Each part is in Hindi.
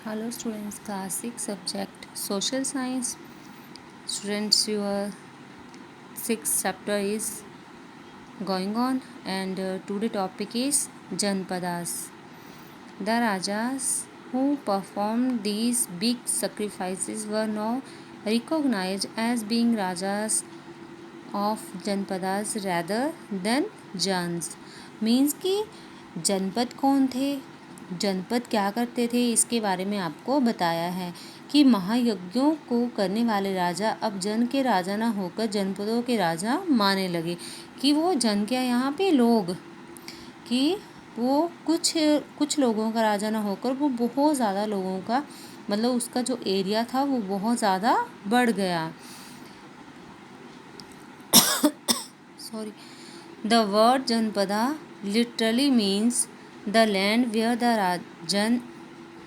Hello students, class 6 subject social science. Students, your 6th chapter is going on and today topic is Janpadas. The Rajas who performed these big sacrifices were now recognized as being Rajas of Janpadas rather than Jans. Means कि जनपद कौन थे, जनपद क्या करते थे, इसके बारे में आपको बताया है कि महायज्ञों को करने वाले राजा अब जन के राजा ना होकर जनपदों के राजा माने लगे। कि वो जन क्या यहाँ पे लोग, कि वो कुछ लोगों का राजा ना होकर वो बहुत ज़्यादा लोगों का, मतलब उसका जो एरिया था वो बहुत ज़्यादा बढ़ गया। Sorry. The word Janpada literally means the land where the Rajan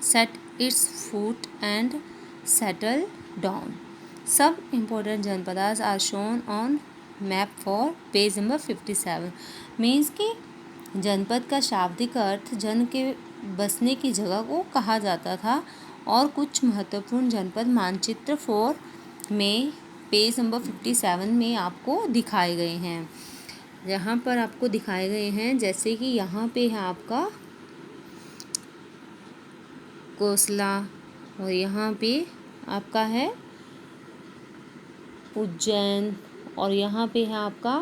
set its foot and settled down. Some important Janpadas are shown on map for page number 57. Means कि जनपद का शाब्दिक अर्थ जन के बसने की जगह को कहा जाता था और कुछ महत्वपूर्ण जनपद मानचित्र 4 में पेज नंबर 57 में आपको दिखाए गए हैं। यहाँ पर आपको दिखाए गए हैं जैसे कि यहाँ पे है आपका कोसला और यहाँ पे आपका है उज्जैन और यहाँ पे है आपका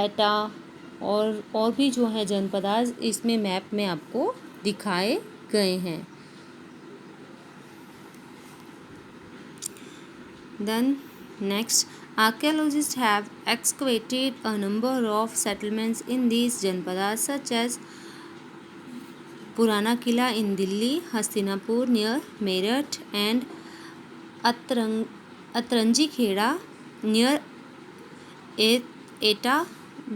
एटा और भी जो है जनपद इसमें मैप में आपको दिखाए गए हैं। Then next, archaeologists have excavated a number of settlements in these janpadas such as Purana Kila in Delhi, Hastinapur near Meerut and Atranji Kheda near Eta.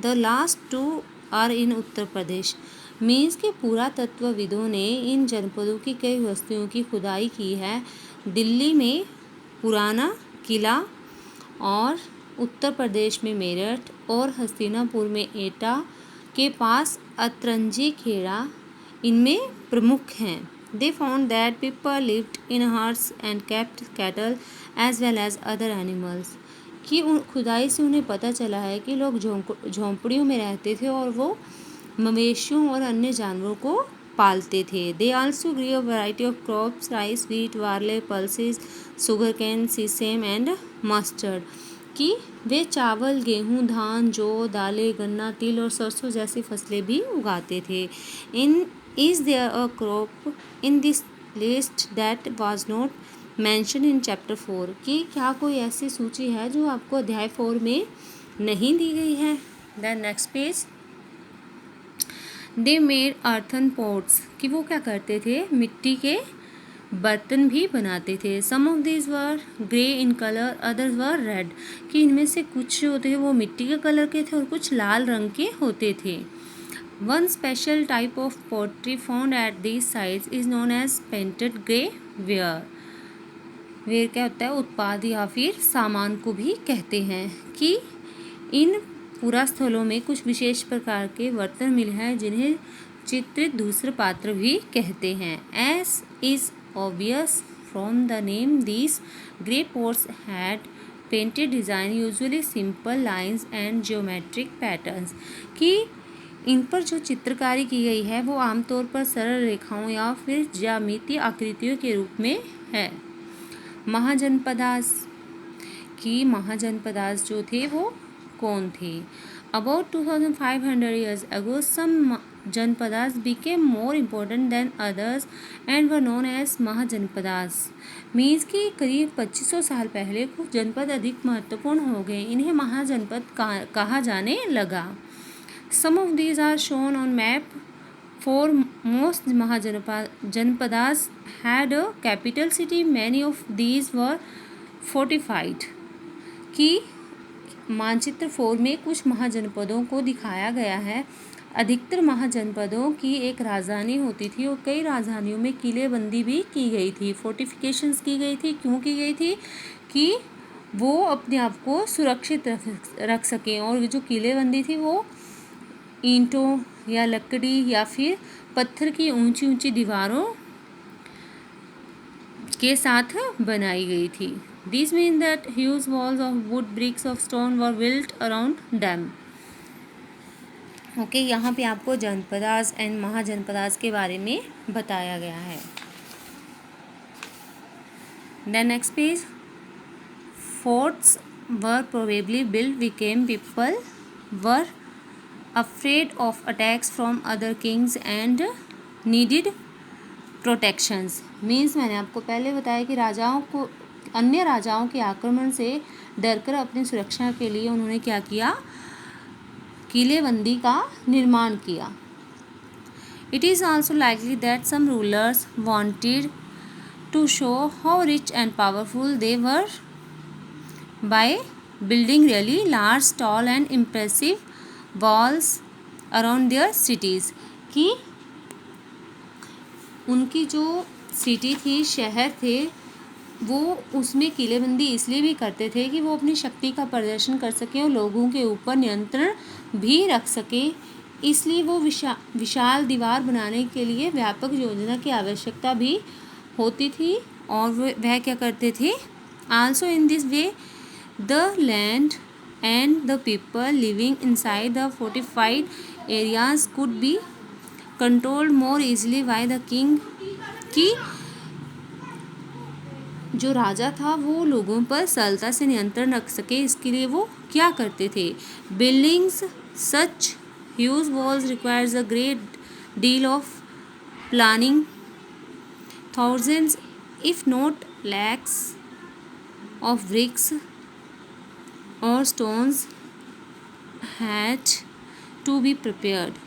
The last two are in Uttar Pradesh. Means के पुरातत्वविदों ने इन जनपदों की कई वस्तुओं की खुदाई की है। दिल्ली में पुराना किला और उत्तर प्रदेश में मेरठ और हस्तिनापुर में एटा के पास अतरंजी खेड़ा इनमें प्रमुख हैं। They found that people lived in herds and kept cattle as well as other animals. कि खुदाई से उन्हें पता चला है कि लोग झोंपड़ियों में रहते थे और वो मवेशियों और अन्य जानवरों को पालते थे। They also grew a variety of crops, rice, wheat, barley, pulses, sugarcane, sesame and mustard. कि वे चावल, गेहूं, धान, जौ, दालें, गन्ना, तिल और सरसों जैसी फसलें भी उगाते थे। Is there a crop in this list that was not mentioned in chapter 4? कि क्या कोई ऐसी सूची है जो आपको अध्याय 4 में नहीं दी गई है। Then next page. They made earthen pots. कि वो क्या करते थे, मिट्टी के बर्तन भी बनाते थे। Some of these were grey in color, others were red. कि इनमें से कुछ जो थे वो मिट्टी के कलर के थे और कुछ लाल रंग के होते थे। One special type of pottery found at these sites is known as painted grey ware. Ware क्या होता है, उत्पाद या फिर सामान को भी कहते हैं। कि इन पुरा स्थलों में कुछ विशेष प्रकार के बर्तन मिले हैं जिन्हें चित्रित दूसरे पात्र भी कहते हैं। As is obvious from the name, these grey pots had painted design, usually simple lines and geometric patterns. कि इन पर जो चित्रकारी की गई है वो आमतौर पर सरल रेखाओं या फिर ज्यामितीय आकृतियों के रूप में है। महाजनपदास की महाजनपदास जो थे वो कौन थे। About 2500 years ago, some Janpadas became more important than others and were known as Mahajanpadas. Means कि करीब 2500 साल पहले कुछ जनपद अधिक महत्वपूर्ण हो गए, इन्हें महाजनपद कहा जाने लगा। Some of these are shown on map. For most Mahajanpadas had a capital city. Many of these were fortified. कि मानचित्र 4 में कुछ महाजनपदों को दिखाया गया है। अधिकतर महाजनपदों की एक राजधानी होती थी और कई राजधानियों में किलेबंदी भी की गई थी, फोर्टिफिकेशंस की गई थी। क्यों की गई थी, कि वो अपने आप को सुरक्षित रख सकें। और जो किलेबंदी थी वो ईंटों या लकड़ी या फिर पत्थर की ऊंची ऊंची दीवारों के साथ बनाई गई थी। This mean that huge walls of would, bricks of stone were built around dam. Okay, यहाँ पे आपको जनपदास एंड महाजनपदास के बारे में बताया गया है। Then next page, forts were probably built became people were afraid of attacks from other kings and needed protections। Means मैंने आपको पहले बताया कि राजाओं को अन्य राजाओं के आक्रमण से डरकर अपनी सुरक्षा के लिए उन्होंने क्या किया, किलेबंदी का निर्माण किया। It is also likely that some rulers wanted to show how rich and powerful they were by building really large, tall and impressive walls around their cities। कि उनकी जो सिटी थी, शहर थे, वो उसमें किलेबंदी इसलिए भी करते थे कि वो अपनी शक्ति का प्रदर्शन कर सकें और लोगों के ऊपर नियंत्रण भी रख सकें। इसलिए वो विशाल दीवार बनाने के लिए व्यापक योजना की आवश्यकता भी होती थी और वह क्या करते थे। Also in this way the land and the people living inside the fortified areas could be controlled more easily by the king। कि जो राजा था वो लोगों पर सरलता से नियंत्रण रख सके, इसके लिए वो क्या करते थे। Buildings such huge walls requires a great deal of planning. Thousands if not lakhs of BRICS or stones had to be prepared।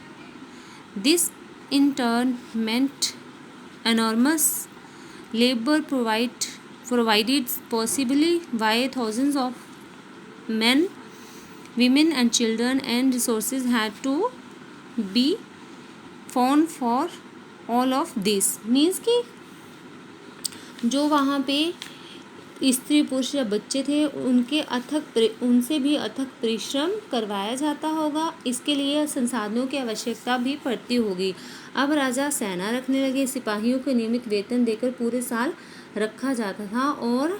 This in turn meant enormous labor provided possibly by thousands of men, women and children, and resources had to be found for all of this। Means कि जो वहाँ पे स्त्री पुरुष या बच्चे थे उनसे भी अथक परिश्रम करवाया जाता होगा। इसके लिए संसाधनों की आवश्यकता भी पड़ती होगी। अब राजा सेना रखने लगे, सिपाहियों को नियमित वेतन देकर पूरे साल रखा जाता था और